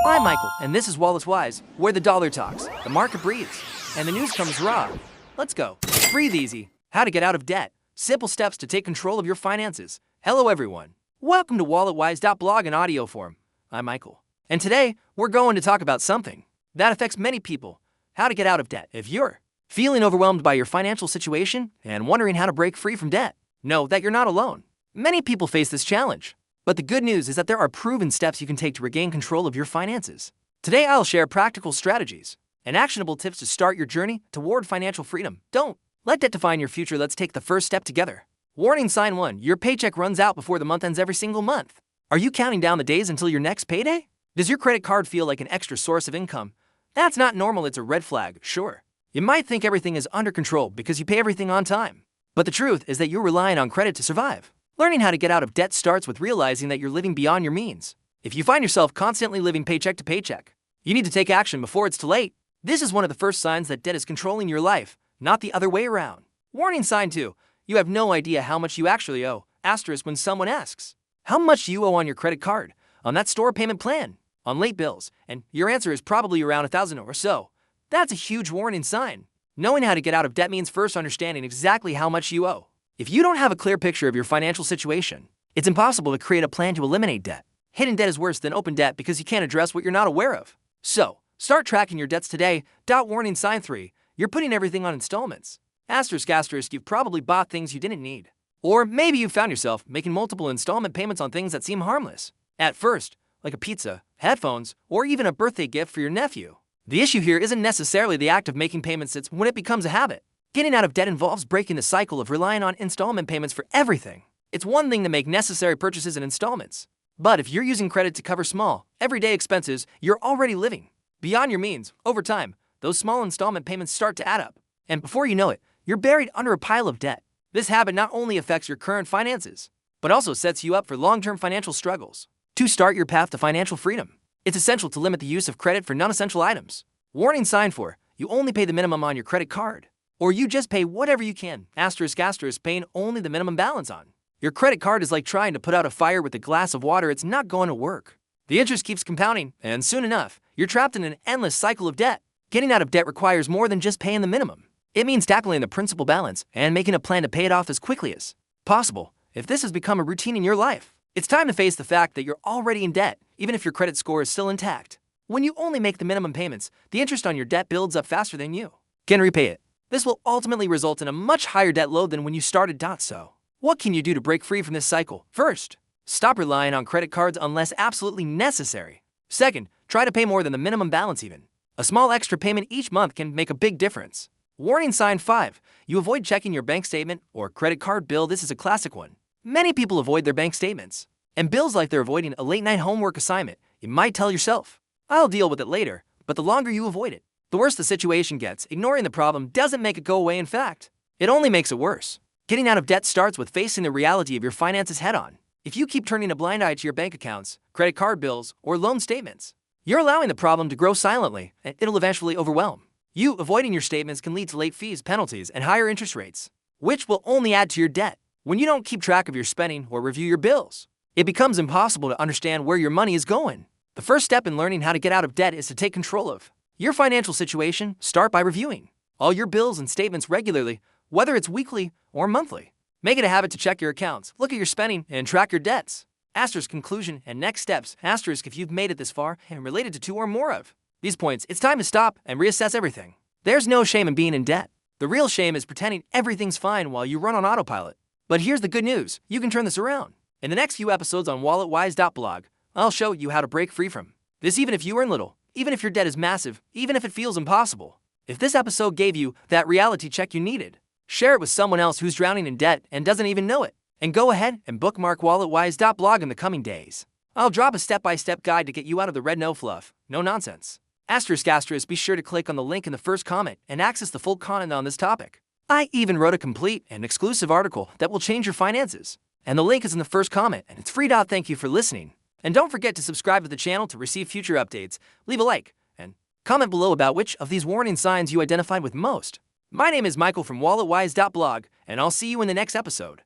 I'm Michael, and this is Wallet Wise, where the dollar talks, the market breathes, and the news comes raw. Let's go. Breathe easy. How to get out of debt. Simple steps to take control of your finances. Hello, everyone. Welcome to WalletWise.blog in audio form. I'm Michael, and today we're going to talk about something that affects many people: how to get out of debt. If you're feeling overwhelmed by your financial situation and wondering how to break free from debt, know that you're not alone. Many people face this challenge. But the good news is that there are proven steps you can take to regain control of your finances. Today, I'll share practical strategies and actionable tips to start your journey toward financial freedom. Don't let debt define your future. Let's take the first step together. Warning sign 1. Your paycheck runs out before the month ends every single month. Are you counting down the days until your next payday? Does your credit card feel like an extra source of income? That's not normal. It's a red flag, sure. You might think everything is under control because you pay everything on time. But the truth is that you're relying on credit to survive. Learning how to get out of debt starts with realizing that you're living beyond your means. If you find yourself constantly living paycheck to paycheck, you need to take action before it's too late. This is one of the first signs that debt is controlling your life, not the other way around. Warning sign 2. You have no idea how much you actually owe. Asterisk when someone asks, how much do you owe on your credit card, on that store payment plan, on late bills? And your answer is probably around $1,000 or so. That's a huge warning sign. Knowing how to get out of debt means first understanding exactly how much you owe. If you don't have a clear picture of your financial situation, it's impossible to create a plan to eliminate debt. Hidden debt is worse than open debt because you can't address what you're not aware of. So, start tracking your debts today. Warning sign 3. You're putting everything on installments. Asterisk, you've probably bought things you didn't need. Or maybe you found yourself making multiple installment payments on things that seem harmless at first, like a pizza, headphones, or even a birthday gift for your nephew. The issue here isn't necessarily the act of making payments, it's when it becomes a habit. Getting out of debt involves breaking the cycle of relying on installment payments for everything. It's one thing to make necessary purchases in installments, but if you're using credit to cover small, everyday expenses, you're already living beyond your means. Over time, those small installment payments start to add up, and before you know it, you're buried under a pile of debt. This habit not only affects your current finances, but also sets you up for long-term financial struggles. To start your path to financial freedom, it's essential to limit the use of credit for non-essential items. Warning sign 4. You only pay the minimum on your credit card. Or you just pay whatever you can. Asterisk, paying only the minimum balance on your credit card is like trying to put out a fire with a glass of water. It's not going to work. The interest keeps compounding, and soon enough, you're trapped in an endless cycle of debt. Getting out of debt requires more than just paying the minimum. It means tackling the principal balance and making a plan to pay it off as quickly as possible. If this has become a routine in your life, it's time to face the fact that you're already in debt, even if your credit score is still intact. When you only make the minimum payments, the interest on your debt builds up faster than you can repay it. This will ultimately result in a much higher debt load than when you started. So, what can you do to break free from this cycle? First, stop relying on credit cards unless absolutely necessary. Second, try to pay more than the minimum balance even. A small extra payment each month can make a big difference. Warning sign 5. You avoid checking your bank statement or credit card bill. This is a classic one. Many people avoid their bank statements and bills like they're avoiding a late-night homework assignment. You might tell yourself, I'll deal with it later, but the longer you avoid it, the worse the situation gets. Ignoring the problem doesn't make it go away. In fact, it only makes it worse. Getting out of debt starts with facing the reality of your finances head-on. If you keep turning a blind eye to your bank accounts, credit card bills, or loan statements, you're allowing the problem to grow silently, and it'll eventually overwhelm you. Avoiding your statements can lead to late fees, penalties, and higher interest rates, which will only add to your debt. When you don't keep track of your spending or review your bills, it becomes impossible to understand where your money is going. The first step in learning how to get out of debt is to take control of your financial situation. Start by reviewing all your bills and statements regularly, whether it's weekly or monthly. Make it a habit to check your accounts, look at your spending, and track your debts. Asterisk, conclusion and next steps. Asterisk, if you've made it this far and related to 2 or more of these points, it's time to stop and reassess everything. There's no shame in being in debt. The real shame is pretending everything's fine while you run on autopilot. But here's the good news. You can turn this around. In the next few episodes on WalletWise.blog, I'll show you how to break free from this, even if you earn little. Even if your debt is massive, even if it feels impossible. If this episode gave you that reality check you needed, share it with someone else who's drowning in debt and doesn't even know it. And go ahead and bookmark WalletWise.blog in the coming days. I'll drop a step-by-step guide to get you out of the red no fluff, no nonsense. Asterisk, be sure to click on the link in the first comment and access the full content on this topic. I even wrote a complete and exclusive article that will change your finances. And the link is in the first comment, and it's free. Thank you for listening. And don't forget to subscribe to the channel to receive future updates. Leave a like and comment below about which of these warning signs you identified with most. My name is Michael from WalletWise.blog, and I'll see you in the next episode.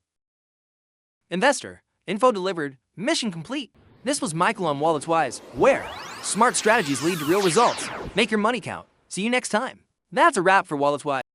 Investor, info delivered, mission complete. This was Michael on Wallets Wise, where smart strategies lead to real results. Make your money count. See you next time. That's a wrap for Wallets Wise.